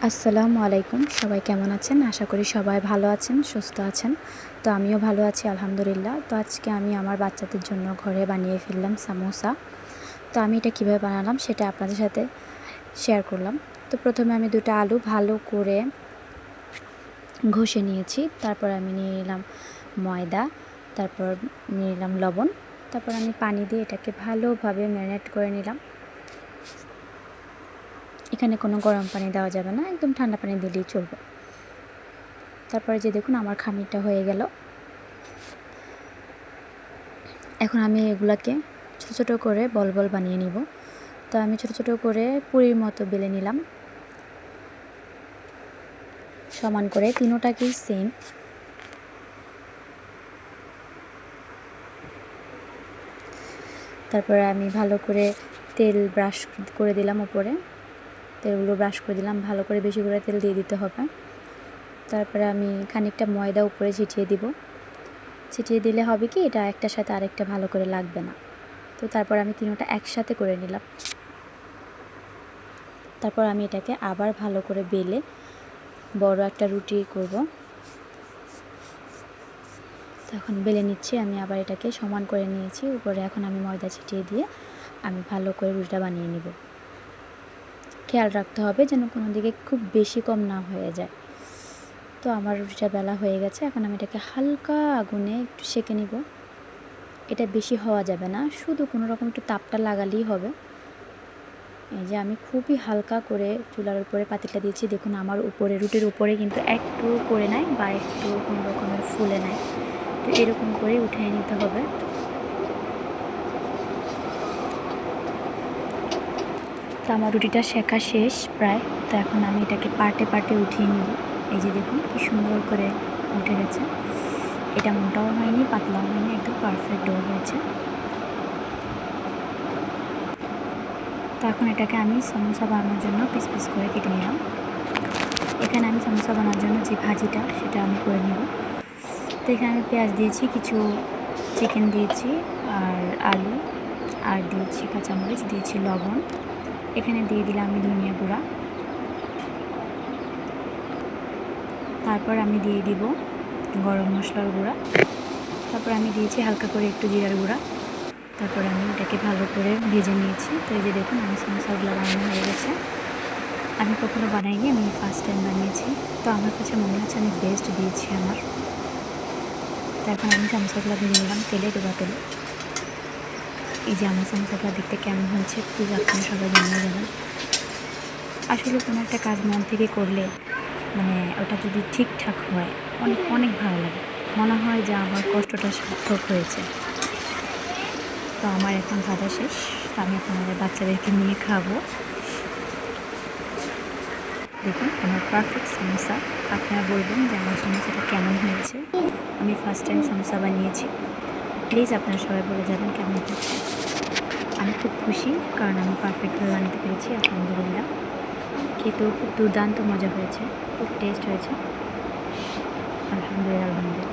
আসসালামু আলাইকুম। সবাই কেমন আছেন? আশা করি সবাই ভালো আছেন, সুস্থ আছেন। তো আমিও ভালো আছি আলহামদুলিল্লাহ। তো আজকে আমি আমার বাচ্চাদের জন্য ঘরে বানিয়ে ফেললাম সামোসা। তো আমি এটা কীভাবে বানালাম সেটা আপনাদের সাথে শেয়ার করলাম। তো প্রথমে আমি 2টা আলু ভালো করে ঘষে নিয়েছি। তারপর আমি নিয়ে নিলাম ময়দা, তারপর নিয়ে নিলাম লবণ। তারপর আমি পানি দিয়ে এটাকে ভালোভাবে ম্যারিনেট করে নিলাম। এখানে কোনো গরম পানি দেওয়া যাবে না, একদম ঠান্ডা পানি দিলেই চলবে। তারপরে যে দেখুন আমার খামিরটা হয়ে গেল। এখন আমি এগুলাকে ছোটো ছোটো করে বল বল বানিয়ে নিব। তো আমি ছোটো ছোটো করে পুরির মতো বেলে নিলাম, সমান করে তিনোটাকেই সেম। তারপরে আমি ভালো করে তেল ব্রাশ করে দিলাম, উপরে তেলগুলো ব্রাশ করে দিলাম, ভালো করে বেশি করে তেল দিয়ে দিতে হবে। তারপরে আমি খানিকটা ময়দা উপরে ছিটিয়ে দিব। ছিটিয়ে দিলে হবে কি, এটা একটার সাথে আরেকটা ভালো করে লাগবে না। তো তারপর আমি তিনোটা একসাথে করে নিলাম। তারপর আমি এটাকে আবার ভালো করে বেলে বড় একটা রুটি করব। তখন বেলে নিচ্ছি, আমি আবার এটাকে সমান করে নিয়েছি। উপরে এখন আমি ময়দা ছিটিয়ে দিয়ে আমি ভালো করে রুটিটা বানিয়ে নিব। খেয়াল রাখতে হবে যেন কোনো দিকে খুব বেশি কম না হয়ে যায়। তো আমার রুটিটা বেলা হয়ে গেছে। এখন আমি এটাকে হালকা আগুনে একটু সেঁকে নিব। এটা বেশি হওয়া যাবে না, শুধু কোনো রকম একটু তাপটা লাগালেই হবে। এই যে আমি খুবই হালকা করে চুলার উপরে পাতিলটা দিয়েছি। দেখুন আমার উপরে রুটির উপরে কিন্তু একটু পড়ে নাই বা একটু কোনো রকমের ফুলে নাই। তো এরকম করে উঠিয়ে নিতে হবে। তো আমার রুটিটা সেঁকা শেষ প্রায়। তো এখন আমি এটাকে পার্টে পার্টে উঠিয়ে নিব। এই যে দেখুন কি সুন্দর করে উঠে গেছে। এটা মোটাও হয়নি, পাতলাও হয়নি, একদম পারফেক্ট ডো হয়েছে। তো এখন এটাকে আমি সমোসা বানানোর জন্য পিস পিস করে কেটে নিলাম। এখানে আমি সমোসা বানানোর জন্য যে ভাজিটা সেটা আমি করে নেব। তো এখানে আমি পেঁয়াজ দিয়েছি, কিছু চিকেন দিয়েছি, আর আলু, আর দিয়েছি কাঁচামরিচ, দিয়েছি লবণ। এখানে দিয়ে দিলাম আমি ধনিয়া গুঁড়া। তারপর আমি দিয়ে দিব গরম মশলার গুঁড়া। তারপর আমি দিয়েছি হালকা করে একটু জিরার গুঁড়া। তারপর আমি এটাকে ভালো করে ভেজে নিয়েছি। তো এই যে দেখুন আমার সমোসাগুলো বানানো হয়ে গেছে। আমি কখনো বানাইনি, আমি ফার্স্ট টাইম বানিয়েছি। তো আমার কাছে মনে হচ্ছে আমি বেস্ট দিয়েছি আমার। তো এখন আমি সমোসাগুলো ভেজে নিলাম তেলে, ডোবা তেলে। এই যে আমার সমোসাগুলো দেখতে কেমন হয়েছে প্লিজ আপনারা সবাই জানিয়ে যাবেন। আসলে কোনো একটা কাজ মন থেকে করলে মানে ওটা যদি ঠিকঠাক হয় অনেক অনেক ভালো লাগে, মনে হয় যে আমার কষ্টটা সার্থক হয়েছে। তো আমার এখন ভাজা শেষ, আমি এখন আমার বাচ্চাদেরকে নিয়ে খাবো। দেখুন আমার পারফেক্ট সমোসা। আপনারা বলবেন যে আমার সমোসাটা কেমন হয়েছে। আমি ফার্স্ট টাইম সমোসা বানিয়েছি, প্লিজ আপনারা সবাই বলে যাবেন কেমন হয়েছে। আমি খুব খুশি, কারণ আমি পারফেক্টভাবে বানাতে পেরেছি আলহামদুলিল্লাহ। খেতেও খুব দুর্দান্ত মজা হয়েছে, খুব টেস্ট হয়েছে আলহামদুলিল্লাহ।